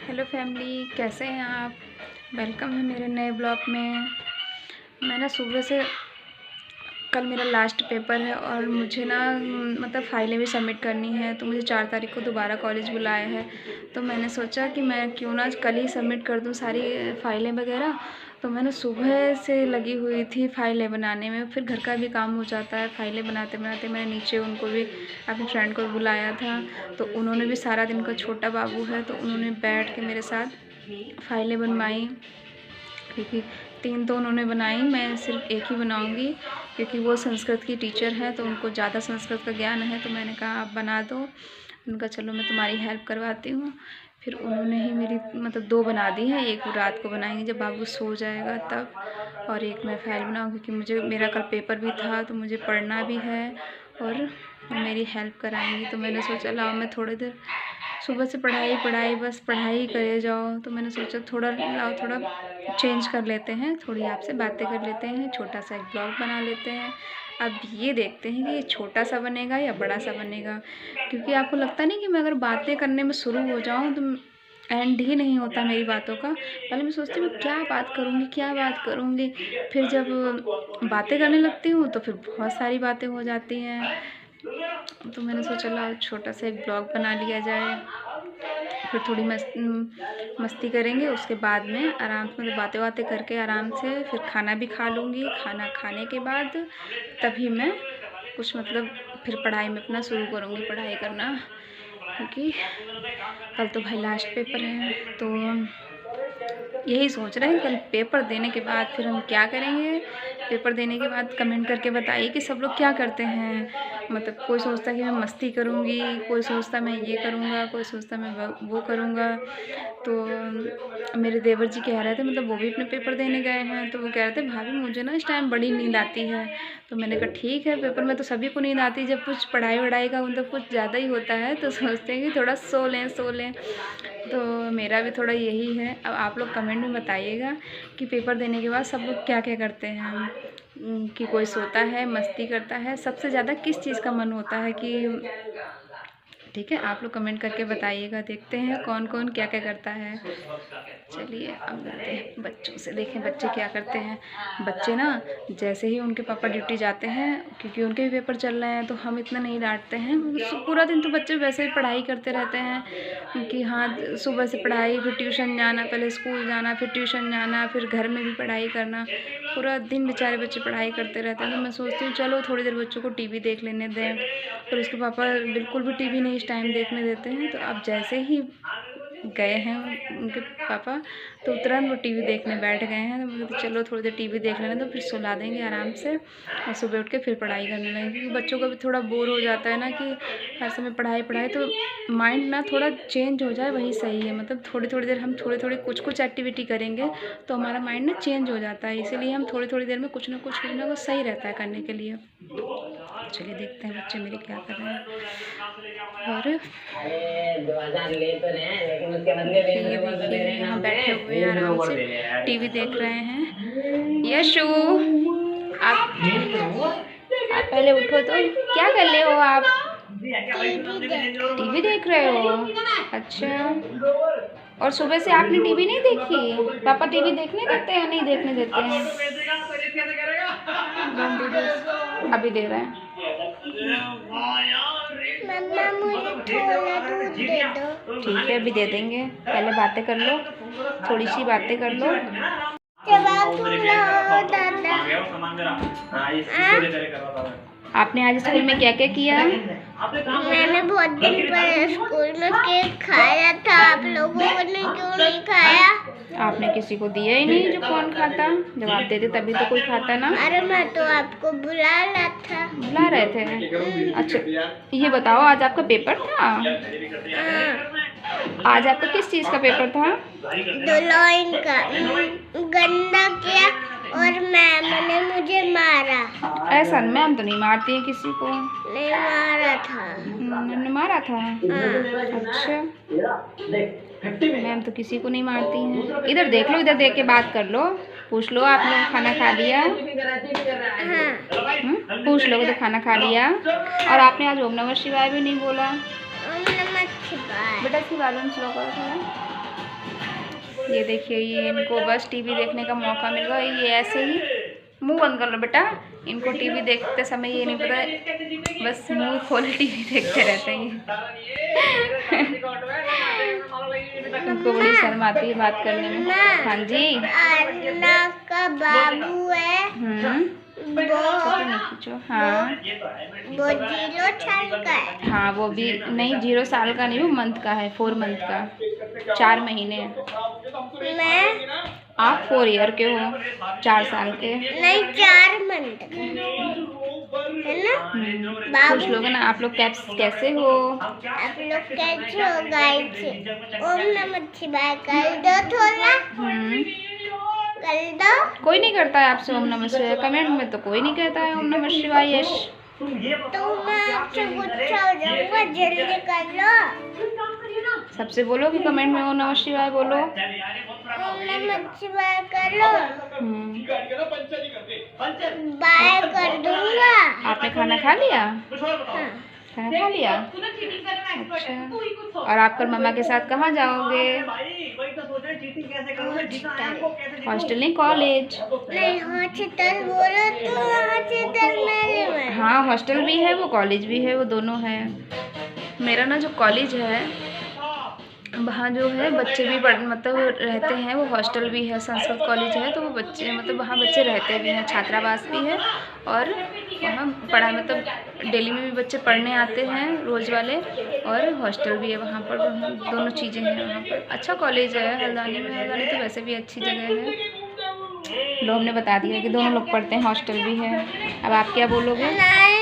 Hello family, कैसे हैं आप। वेलकम है मेरे नए ब्लॉग में। मैं ना सुबह से कल मेरा लास्ट पेपर है और मुझे ना मतलब फ़ाइलें भी सबमिट करनी है, तो मुझे 4 तारीख को दोबारा कॉलेज बुलाया है। तो मैंने सोचा कि मैं क्यों ना कल ही सबमिट कर दूं सारी फ़ाइलें वगैरह। तो मैंने सुबह से लगी हुई थी फ़ाइलें बनाने में, फिर घर का भी काम हो जाता है। फ़ाइलें बनाते बनाते मैंने नीचे उनको भी, अपने फ्रेंड को बुलाया था, तो उन्होंने भी सारा दिन, का छोटा बाबू है तो उन्होंने बैठ के मेरे साथ फ़ाइलें बनवाई। क्योंकि 3 तो उन्होंने बनाई, मैं सिर्फ एक ही बनाऊंगी, क्योंकि वो संस्कृत की टीचर है तो उनको ज़्यादा संस्कृत का ज्ञान है। तो मैंने कहा आप बना दो। उनका चलो मैं तुम्हारी हेल्प करवाती हूँ। फिर उन्होंने ही मेरी मतलब 2 बना दी हैं। एक वो रात को बनाएंगे जब बाबू सो जाएगा तब, और एक मैं फ़ाइल बनाऊँ क्योंकि मेरा कल पेपर भी था तो मुझे पढ़ना भी है और मेरी हेल्प कराएंगी। तो मैंने सोचा लाओ मैं थोड़ी देर, सुबह से पढ़ाई पढ़ाई बस पढ़ाई ही करे जाओ, तो मैंने सोचा थोड़ा लाओ थोड़ा चेंज कर लेते हैं, थोड़ी आपसे बातें कर लेते हैं, छोटा सा एक ब्लॉग बना लेते हैं। अब ये देखते हैं कि ये छोटा सा बनेगा या बड़ा सा बनेगा, क्योंकि आपको लगता नहीं कि मैं अगर बातें करने में शुरू हो जाऊँ तो एंड ही नहीं होता मेरी बातों का। पहले मैं सोचती हूँ क्या बात करूँगी क्या बात करूँगी, फिर जब बातें करने लगती हूँ तो फिर बहुत सारी बातें हो जाती हैं। तो मैंने सोचा लाओ छोटा सा एक ब्लॉग बना लिया जाए, फिर थोड़ी मस्ती करेंगे, उसके बाद में आराम से मतलब बातें बातें करके आराम से फिर खाना भी खा लूँगी। खाना खाने के बाद तभी मैं कुछ मतलब फिर पढ़ाई में अपना शुरू करूँगी पढ़ाई करना, क्योंकि कल तो भाई लास्ट पेपर है। तो यही सोच रहे हैं कल पेपर देने के बाद फिर हम क्या करेंगे। पेपर देने के बाद कमेंट करके बताइए कि सब लोग क्या करते हैं। मतलब कोई सोचता है कि मैं मस्ती करूँगी, कोई सोचता मैं ये करूँगा, कोई सोचता मैं वो करूँगा। तो मेरे देवर जी कह रहे थे, मतलब वो भी अपने पेपर देने गए हैं, तो वो कह रहे थे भाभी मुझे ना इस टाइम बड़ी नींद आती है। तो मैंने कहा ठीक है, पेपर में तो सभी को नींद आती है, जब कुछ पढ़ाई वढ़ाई का मतलब कुछ ज़्यादा ही होता है तो सोचते हैं कि थोड़ा सो लें सो लें। तो मेरा भी थोड़ा यही है। अब आप लोग कमेंट में बताइएगा कि पेपर देने के बाद सब लोग क्या क्या करते हैं, कि कोई सोता है, मस्ती करता है, सबसे ज़्यादा किस चीज़ का मन होता है कि, ठीक है आप लोग कमेंट करके बताइएगा। देखते हैं कौन कौन क्या क्या करता है। चलिए अब मिलते हैं बच्चों से, देखें बच्चे क्या करते हैं। बच्चे ना जैसे ही उनके पापा ड्यूटी जाते हैं, क्योंकि उनके भी पेपर चल रहे हैं, तो हम इतना नहीं डांटते हैं। पूरा दिन तो बच्चे वैसे ही पढ़ाई करते रहते हैं कि हाँ सुबह से पढ़ाई, फिर ट्यूशन जाना, पहले स्कूल जाना, फिर ट्यूशन जाना, फिर घर में भी पढ़ाई करना, पूरा दिन बेचारे बच्चे पढ़ाई करते रहते हैं। तो मैं सोचती हूँ चलो थोड़ी देर बच्चों को टीवी देख लेने दें, पर उसके पापा बिल्कुल भी टीवी नहीं इस टाइम देखने देते हैं। तो अब जैसे ही गए हैं उनके पापा, तो तुरंत वो टीवी देखने बैठ गए हैं। तो मुझे तो चलो थोड़ी देर टीवी देख लेना, तो फिर सुला देंगे आराम से और सुबह उठ के फिर पढ़ाई करने लगेंगे। क्योंकि बच्चों का भी थोड़ा बोर हो जाता है ना कि हर समय पढ़ाई पढ़ाई, तो माइंड ना थोड़ा चेंज हो जाए वही सही है। मतलब थोड़ी थोड़ी देर हम थोड़ी थोड़ी कुछ कुछ एक्टिविटी करेंगे तो हमारा माइंड ना चेंज हो जाता है, इसीलिए हम थोड़ी थोड़ी देर में कुछ ना कुछ सही रहता है करने के लिए। चलिए देखते हैं बच्चे मेरे क्या कर रहे हैं। और देखिए यहाँ बैठे हुए हैं आराम से टीवी देख रहे हैं। यशु आप पहले उठो, तो क्या कर रहे हो आप। टीवी देख रहे हो, अच्छा। और सुबह से आपने टीवी नहीं देखी। पापा टीवी देखने देते हैं या नहीं देखने देते हैं। अभी दे रहे हैं। मम्मा मुझे थोड़ा दूध दे दो। ठीक है अभी दे देंगे, पहले बातें कर लो, थोड़ी सी बातें कर लो। आपने आज स्कूल में क्या क्या किया। मैंने बहुत दिन पहले स्कूल में केक खाया था, आप लोगों ने क्यों नहीं खाया। आपने किसी को दिया ही नहीं, जो कौन खाता, जब आप देते तभी तो कोई खाता ना। अरे मैं तो आपको बुला रहा था। बुला रहे थे, अच्छा। ये बताओ आज आपका पेपर था। आज आपका किस चीज़ का पेपर था। ड्राइंग का। गंदा किया और मैम ने मुझे मारा। ऐसा मैम तो नहीं मारती है किसी को। नहीं मारा था। मैम ने मारा था। अच्छा मैम तो किसी को नहीं मारती हैं। इधर देख लो, इधर देख के बात कर लो, पूछ लो आप लोग खाना खा लिया। पूछ लो तो खाना खा लिया। और आपने आज ओम नमः शिवाय भी नहीं बोला। ओम नमः शिवाय। बेटा इसकी बैलेंस लो करो थोड़ा। ये देखिए, ये इनको बस टीवी देखने का मौका मिल गया। ये ऐसे ही मुंह बंद कर लो बेटा। इनको टीवी देखते समय ये नहीं पता, बस मुंह खोले टीवी देखते रहते हैं ये। उनको बड़ी शर्म आती है बात करने में। हाँ जी। अन्ना का बाबू है वो, हाँ वो 0 साल का है। हाँ, वो भी नहीं, 0 साल का नहीं, वो मंथ का है, 4 मंथ का, 4 महीने। मैं, आप 4 ईयर के हो, 4 साल के नहीं 4 मंथ का है ना बाबू। कुछ लोग ना, आप लोग कैसे हो? आप लोग कैसे हो गाइस? ओम नमः शिवाय कर दो थोड़ा, कर दो। कोई नहीं करता है आपसे ओम नमः शिवाय, कमेंट में तो कोई नहीं कहता है ओम नमः शिवाय। यश तो मैं आपसे गुस्सा हो जाऊंगा, जल्दी कर लो। सबसे बोलो कि कमेंट में ओम नमः शिवाय बोलो। ओम नमः शिवाय कर लो, बाय कर दूंगा। आपने खाना खा लिया? हाँ। खाना खा लिया? अच्छा, और आप कल मम्मा के साथ कहाँ जाओगे? हॉस्टल नहीं, कॉलेज। नहीं हॉस्टल बोलो तो हॉस्टल में। हाँ, हॉस्टल भी है वो, कॉलेज भी है वो, दोनों है। मेरा ना जो कॉलेज है वहाँ जो है बच्चे भी मतलब रहते हैं, वो हॉस्टल भी है, संस्कृत कॉलेज है, तो वो बच्चे मतलब वहाँ बच्चे रहते भी हैं, छात्रावास भी है, और वहाँ पढ़ाई मतलब डेली में भी बच्चे पढ़ने आते हैं रोज़ वाले, और हॉस्टल भी है वहाँ पर, दोनों चीज़ें हैं वहाँ पर। अच्छा कॉलेज है हल्द्वानी में। हल्द्वानी तो वैसे भी अच्छी जगह है, लोग ने बता दिया कि दोनों लोग पढ़ते हैं, हॉस्टल भी है। अब आप क्या बोलोगे?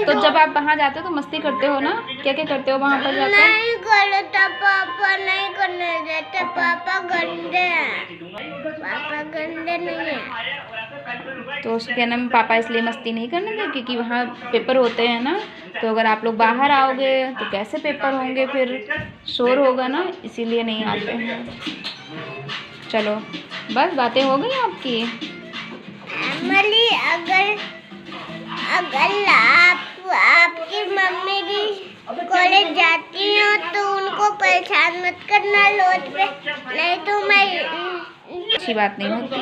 तो जब आप वहाँ जाते हो तो मस्ती करते हो ना? क्या क्या करते हो वहाँ पर जाकर? नहीं करता पापा, नहीं करने देते, पापा गंदे हैं, पापा गंदे नहीं है। तो उसके नाम पापा इसलिए मस्ती नहीं करने देते क्योंकि वहाँ पेपर होते हैं ना, तो अगर आप लोग बाहर आओगे तो कैसे पेपर होंगे, फिर शोर होगा ना, इसीलिए नहीं आते हैं। चलो बस, बातें हो गई आपकी? अमली, अगर आपकी मम्मी भी कॉलेज जाती हो तो उनको परेशान मत करना लोट पे, नहीं तो मैं अच्छी बात नहीं होती।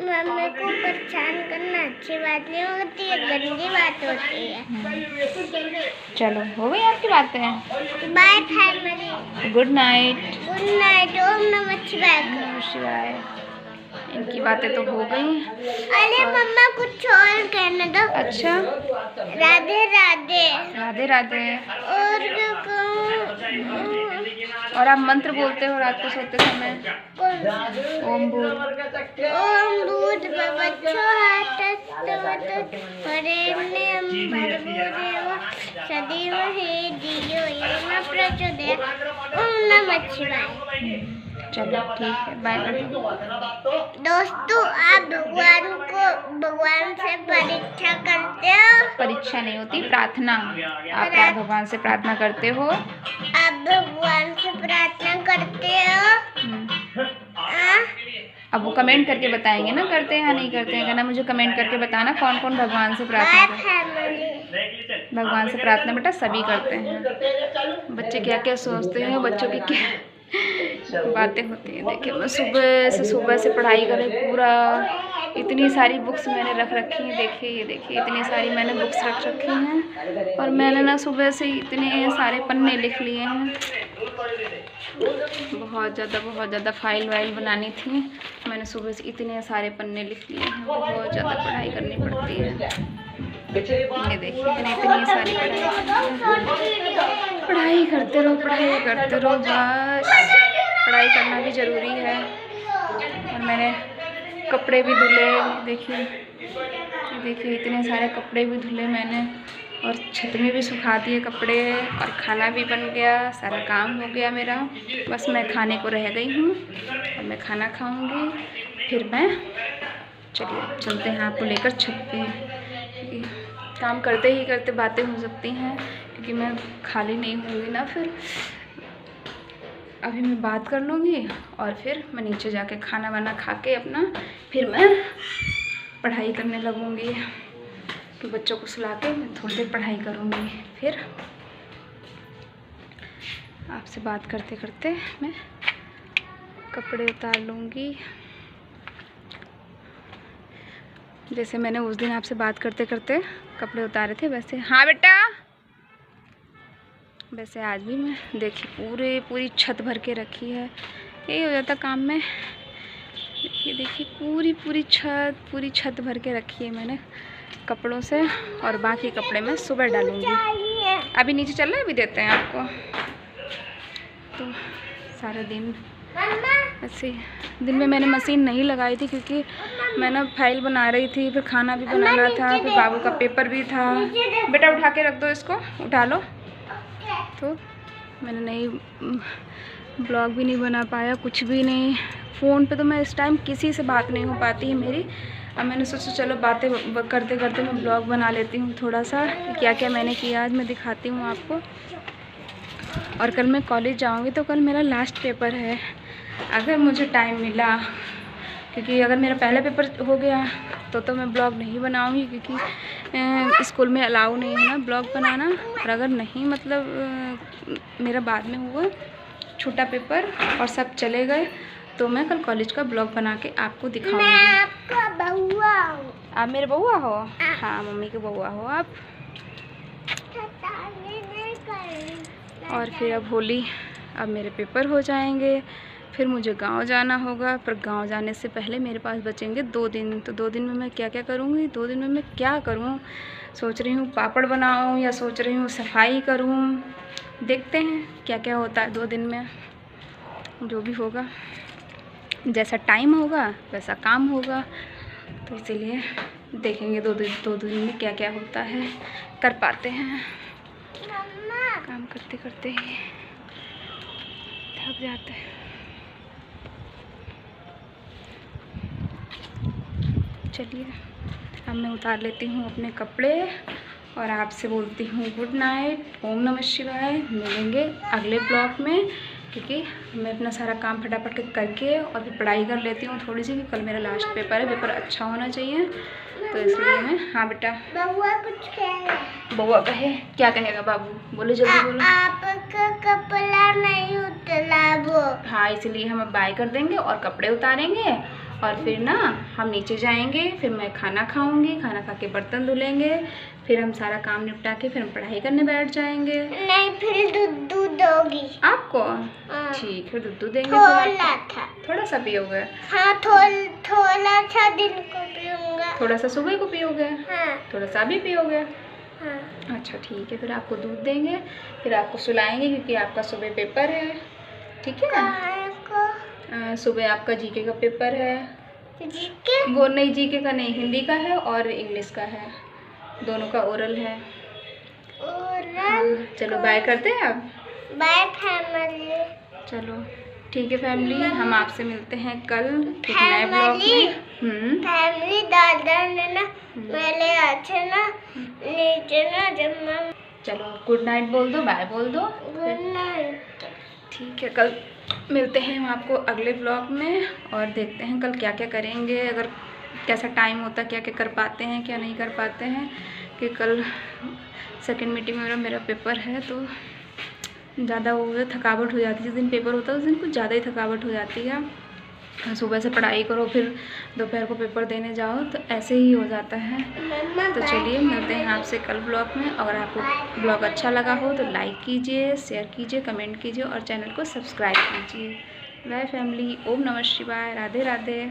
मम्मी को परेशान करना अच्छी बात नहीं होती है, गंदी बात होती है। चलो हो गई आपकी बातें? Bye family, good night. Good night, ओम नमः शिवाय। नमः शिवाय। इनकी बातें तो हो गई। अरे मम्मा कुछ और कहने दो। अच्छा, राधे राधे। राधे राधे। और क्या कहूँ? और आप मंत्र बोलते हो रात को सोते समय? ओम भूत सदैव धियो यो न प्रचोदयात्। ओम नमः शिवाय। चलो ठीक है, बाय। दोस्तों, आप भगवान से परीक्षा करते हो? परीक्षा नहीं होती, प्रार्थना। आप भगवान से प्रार्थना करते हो? आप भगवान से प्रार्थना करते हो? अब वो कमेंट करके बताएंगे ना करते हैं या नहीं करते हैं, कहना मुझे कमेंट करके बताना कौन कौन भगवान से प्रार्थना करते हैं। भगवान से प्रार्थना बेटा सभी करते हैं। बच्चे क्या क्या सोचते हैं, बच्चों की क्या बातें होती हैं। देखिए मैं सुबह से पढ़ाई करें पूरा, इतनी सारी बुक्स मैंने रख रखी हैं। देखिए ये देखिए, इतनी सारी मैंने बुक्स रख रखी हैं, और मैंने ना सुबह से इतने सारे पन्ने लिख लिए हैं। बहुत ज़्यादा फाइल वाइल बनानी थी, मैंने सुबह से इतने सारे पन्ने लिख लिए हैं। बहुत ज़्यादा पढ़ाई करनी पड़ती है। ये देखिए मैंने इतनी सारी पढ़ाई करते रहो बस। पढ़ाई करना भी ज़रूरी है। और मैंने कपड़े भी धुले, देखिए इतने सारे कपड़े भी धुले मैंने, और छत में भी सुखा दिए कपड़े, और खाना भी बन गया, सारा काम हो गया मेरा। बस मैं खाने को रह गई हूँ, और मैं खाना खाऊंगी, फिर मैं चलिए चलते हैं आपको लेकर छत पे। काम करते ही करते बातें हो सकती हैं, क्योंकि मैं खाली नहीं होंगी ना। फिर अभी मैं बात कर लूँगी, और फिर मैं नीचे जाके खाना वाना खा के अपना फिर मैं पढ़ाई करने लगूँगी। तो बच्चों को सुला के मैं थोड़ी देर पढ़ाई करूँगी, फिर आपसे बात करते करते मैं कपड़े उतार लूँगी। जैसे मैंने उस दिन आपसे बात करते करते कपड़े उतारे थे वैसे। हाँ बेटा, वैसे आज भी मैं देखिए पूरी छत भर के रखी है। यही हो जाता काम में। देखिए पूरी छत भर के रखी है मैंने कपड़ों से, और बाकी कपड़े मैं सुबह डालूँगी। अभी नीचे चल रहा है, अभी देते हैं आपको। तो सारा दिन ऐसे दिन में मैंने मशीन नहीं लगाई थी क्योंकि मैं ना फाइल बना रही थी, फिर खाना भी बनाना था, फिर बाबू का पेपर भी था। बेटा उठा के रख दो इसको, उठा लो। तो मैंने नहीं ब्लॉग भी नहीं बना पाया, कुछ भी नहीं। फ़ोन पे तो मैं इस टाइम किसी से बात नहीं हो पाती है मेरी। अब मैंने सोचा चलो बातें करते करते मैं ब्लॉग बना लेती हूँ थोड़ा सा, क्या क्या मैंने किया आज मैं दिखाती हूँ आपको। और कल मैं कॉलेज जाऊँगी तो कल मेरा लास्ट पेपर है। अगर मुझे टाइम मिला, क्योंकि अगर मेरा पहला पेपर हो गया तो मैं ब्लॉग नहीं बनाऊँगी, क्योंकि स्कूल में अलाउ नहीं है ना ब्लॉग बनाना। और अगर नहीं मतलब मेरा बाद में हुआ छोटा पेपर और सब चले गए तो मैं कल कॉलेज का ब्लॉग बना के आपको दिखाऊंगी। मैं आपका बउआ हूँ। आप मेरे बउआ हो? हाँ, मम्मी के बउआ हो आप। और फिर अब होली, अब मेरे पेपर हो जाएंगे, फिर मुझे गांव जाना होगा। पर गांव जाने से पहले मेरे पास बचेंगे 2 दिन। तो 2 दिन में मैं क्या क्या करूँगी, 2 दिन में मैं क्या करूँ, सोच रही हूँ पापड़ बनाऊँ या सोच रही हूँ सफाई करूँ। देखते हैं क्या क्या होता है 2 दिन में। जो भी होगा, जैसा टाइम होगा वैसा काम होगा। तो इसीलिए देखेंगे 2 दिन में क्या क्या होता है, कर पाते हैं। काम करते करते ही थक जाते हैं। चलिए अब मैं उतार लेती हूँ अपने कपड़े और आपसे बोलती हूँ गुड नाइट, ओम नमः शिवाय। मिलेंगे अगले ब्लॉग में, क्योंकि मैं अपना सारा काम फटाफट करके और फिर पढ़ाई कर लेती हूँ थोड़ी सी, कि कल मेरा लास्ट पेपर है, पेपर अच्छा होना चाहिए। तो इसलिए मैं, हाँ बेटा बउआ कुछ कहे। बउआ कहे, क्या कहेगा बाबू, बोलो जल्दी बोलो। आपका कपड़ा नहीं उतरा वो। हाँ, इसलिए हम अब बाय कर देंगे और कपड़े उतारेंगे और फिर ना हम नीचे जाएंगे। फिर मैं खाना खाऊंगी, खाना खा के बर्तन धुलेंगे, फिर हम सारा काम निपटा के फिर हम पढ़ाई करने बैठ जाएंगे। नहीं, फिर दूध दोगी आपको? ठीक है, दूध देंगे। थोड़ा सा पियोगे? हाँ, थोड़ा सा दिन को पीऊंगा। थोड़ा सा सुबह को पियोगे? हाँ। थोड़ा सा भी पियोगे? हाँ। अच्छा ठीक है, फिर आपको दूध देंगे, फिर आपको सुलाएंगे क्योंकि आपका सुबह पेपर है। ठीक है, सुबह आपका जीके का पेपर है। जीके? वो नहीं, जीके का नहीं, हिंदी का है और इंग्लिश का है, दोनों का ओरल है। हाँ, चलो बाय करते हैं अब। Bye family. चलो ठीक है फैमिली, हम आपसे मिलते हैं कल एक नए ब्लॉग में। फैमिली, दादा ने ना मेरे अच्छे ना नीचे ना जब मैं, चलो गुड नाइट बोल दो, बाय बोल दो। Good night. ठीक है, कल मिलते हैं हम आपको अगले ब्लॉग में और देखते हैं कल क्या क्या करेंगे, अगर कैसा टाइम होता है, क्या क्या कर पाते हैं क्या नहीं कर पाते हैं। कि कल सेकंड मीटिंग में मेरा पेपर है तो ज़्यादा वो थकावट हो जाती है। जिस दिन पेपर होता है उस दिन कुछ ज़्यादा ही थकावट हो जाती है। सुबह से पढ़ाई करो, फिर दोपहर को पेपर देने जाओ, तो ऐसे ही हो जाता है। तो चलिए मिलते हैं आपसे कल ब्लॉग में। अगर आपको ब्लॉग अच्छा लगा हो तो लाइक कीजिए, शेयर कीजिए, कमेंट कीजिए और चैनल को सब्सक्राइब कीजिए। बाय फैमिली, ओम नमः शिवाय, राधे राधे।